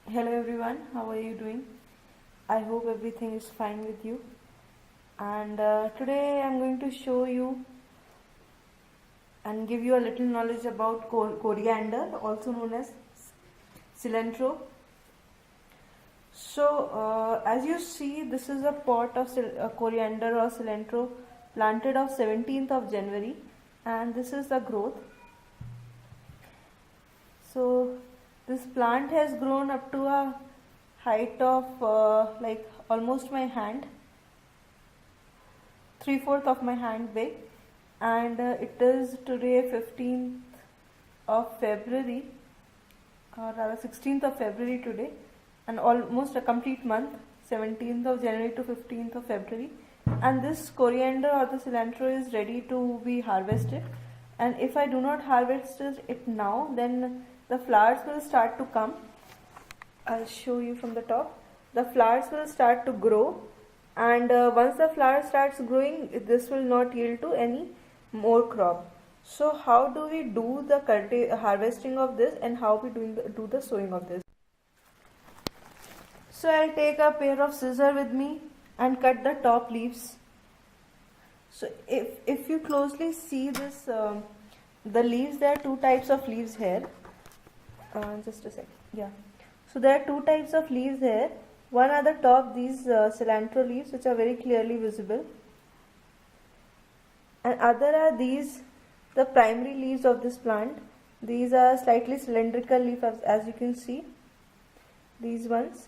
Hello everyone, how are you doing? I hope everything is fine with you. And today I'm going to show you and give you a little knowledge about coriander, also known as cilantro. So, as you see, this is a pot of coriander or cilantro planted of 17th of January, and this is the growth. So, this plant has grown up to a height of like almost my hand, 3/4 of my hand big, and it is today 15th of February, or rather 16th of February today, and almost a complete month, 17th of January to 15th of February. And this coriander or the cilantro is ready to be harvested, and if I do not harvest it now, then the flowers will start to come. I'll show you from the top. The flowers will start to grow, and once the flower starts growing, this will not yield to any more crop. So how do we do the harvesting of this, and how we do the sowing of this? So I'll take a pair of scissors with me and cut the top leaves. So if you closely see this, the leaves, there are two types of leaves here. Just a second. Yeah. So there are two types of leaves here. One are the top, these cilantro leaves, which are very clearly visible, and other are these, the primary leaves of this plant. These are slightly cylindrical leaves, as you can see. These ones.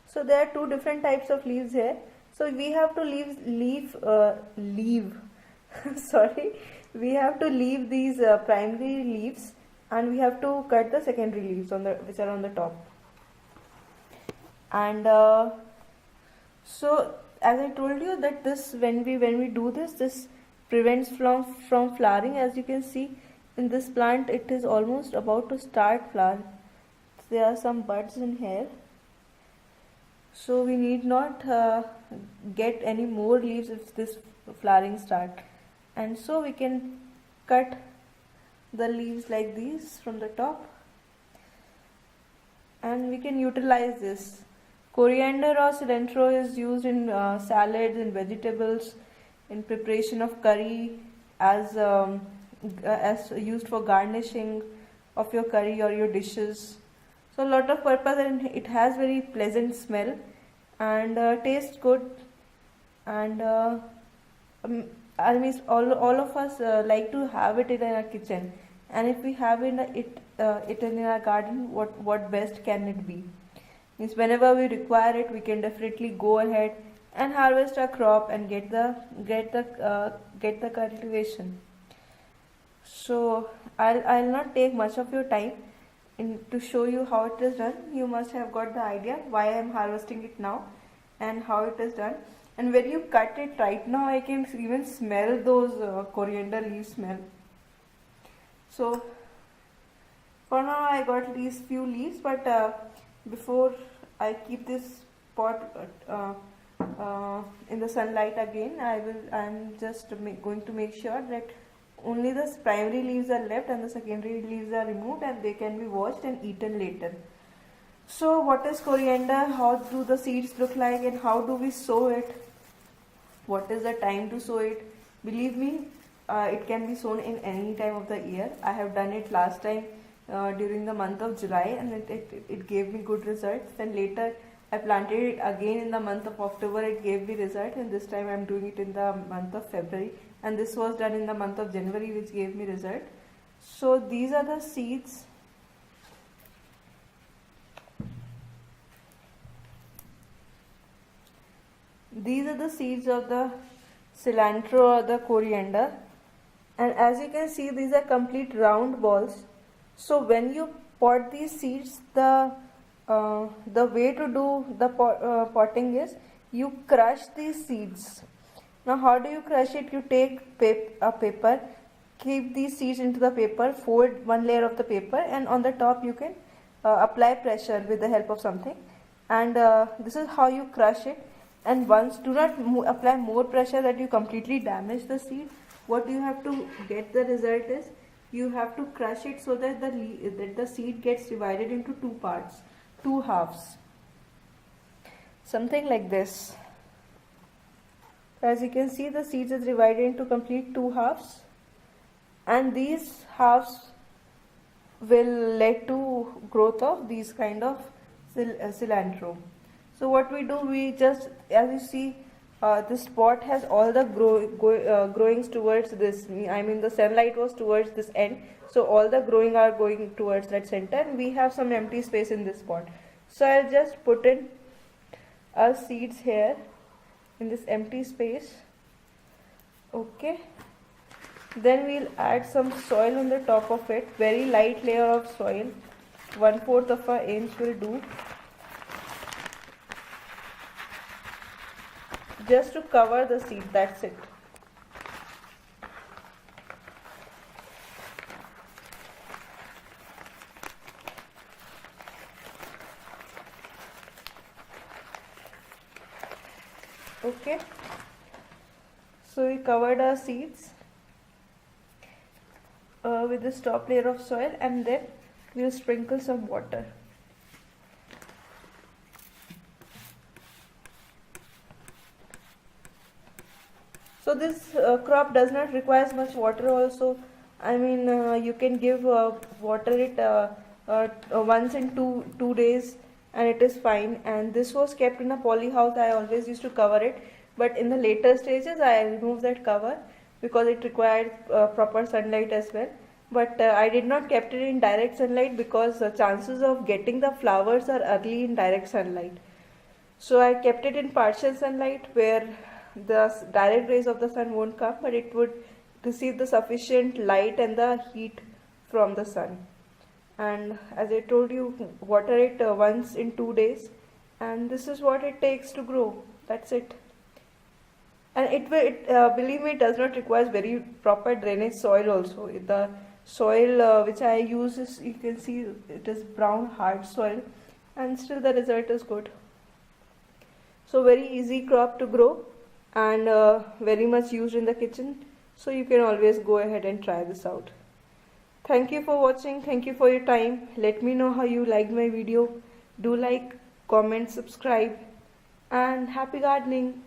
So there are two different types of leaves here. So we have to leave sorry, we have to leave these primary leaves, and we have to cut the secondary leaves which are on the top. And so as I told you that this, when we do this prevents from flowering. As you can see in this plant, it is almost about to start flowering. There are some buds in here, so we need not get any more leaves if this flowering start. And so we can cut the leaves like these from the top, and we can utilize this. Coriander or cilantro is used in salads and vegetables, in preparation of curry, as used for garnishing of your curry or your dishes. So a lot of purpose, and it has very pleasant smell and tastes good. And I mean, all of us like to have it in our kitchen, and if we have it in our garden, what best can it be? Means whenever we require it, we can definitely go ahead and harvest our crop and get the cultivation. So I'll not take much of your time to show you how it is done. You must have got the idea why I am harvesting it now and how it is done. And when you cut it right now, I can even smell those coriander leaf smell. So for now I got these few leaves, but before I keep this pot in the sunlight again, I'm just going to make sure that only the primary leaves are left and the secondary leaves are removed, and they can be washed and eaten later. So what is coriander? How do the seeds look like, and how do we sow it? What is the time to sow it? Believe me, it can be sown in any time of the year. I have done it last time during the month of July, and it gave me good results. Then later I planted it again in the month of October. It gave me results, and this time I am doing it in the month of February, and this was done in the month of January, which gave me result. So these are the seeds. These are the seeds of the cilantro or the coriander, and as you can see, these are complete round balls. So when you pot these seeds, the way to do the potting is you crush these seeds. Now how do you crush it? You take a paper, keep these seeds into the paper, fold one layer of the paper, and on the top you can apply pressure with the help of something, and this is how you crush it. And once, do not apply more pressure that you completely damage the seed. What you have to get the result is, you have to crush it so that the seed gets divided into two parts, two halves, something like this. As you can see, the seeds is divided into complete two halves, and these halves will lead to growth of these kind of cilantro. So what we do, we just, as you see, this pot has all the growings towards this, I mean the sunlight was towards this end, so all the growing are going towards that center, and we have some empty space in this pot. So I'll just put in our seeds here in this empty space. Okay, then we'll add some soil on the top of it, very light layer of soil, 1/4 of an inch will do, just to cover the seed, that's it. Okay, so we covered our seeds with this top layer of soil, and then we'll sprinkle some water. So this crop does not require much water also. I mean, you can give water it once in two days, and it is fine. And this was kept in a poly house. I always used to cover it, but in the later stages I removed that cover because it required proper sunlight as well. But I did not kept it in direct sunlight because the chances of getting the flowers are early in direct sunlight. So I kept it in partial sunlight where the direct rays of the sun won't come, but it would receive the sufficient light and the heat from the sun. And as I told you, water it once in 2 days, and this is what it takes to grow. That's it. And it believe me, it does not require very proper drainage soil also. The soil which I use is, you can see, it is brown hard soil, and still the result is good. So very easy crop to grow, and very much used in the kitchen, so you can always go ahead and try this out. Thank you for watching. Thank you for your time. Let me know how you liked my video. Do like, comment, subscribe, and happy gardening.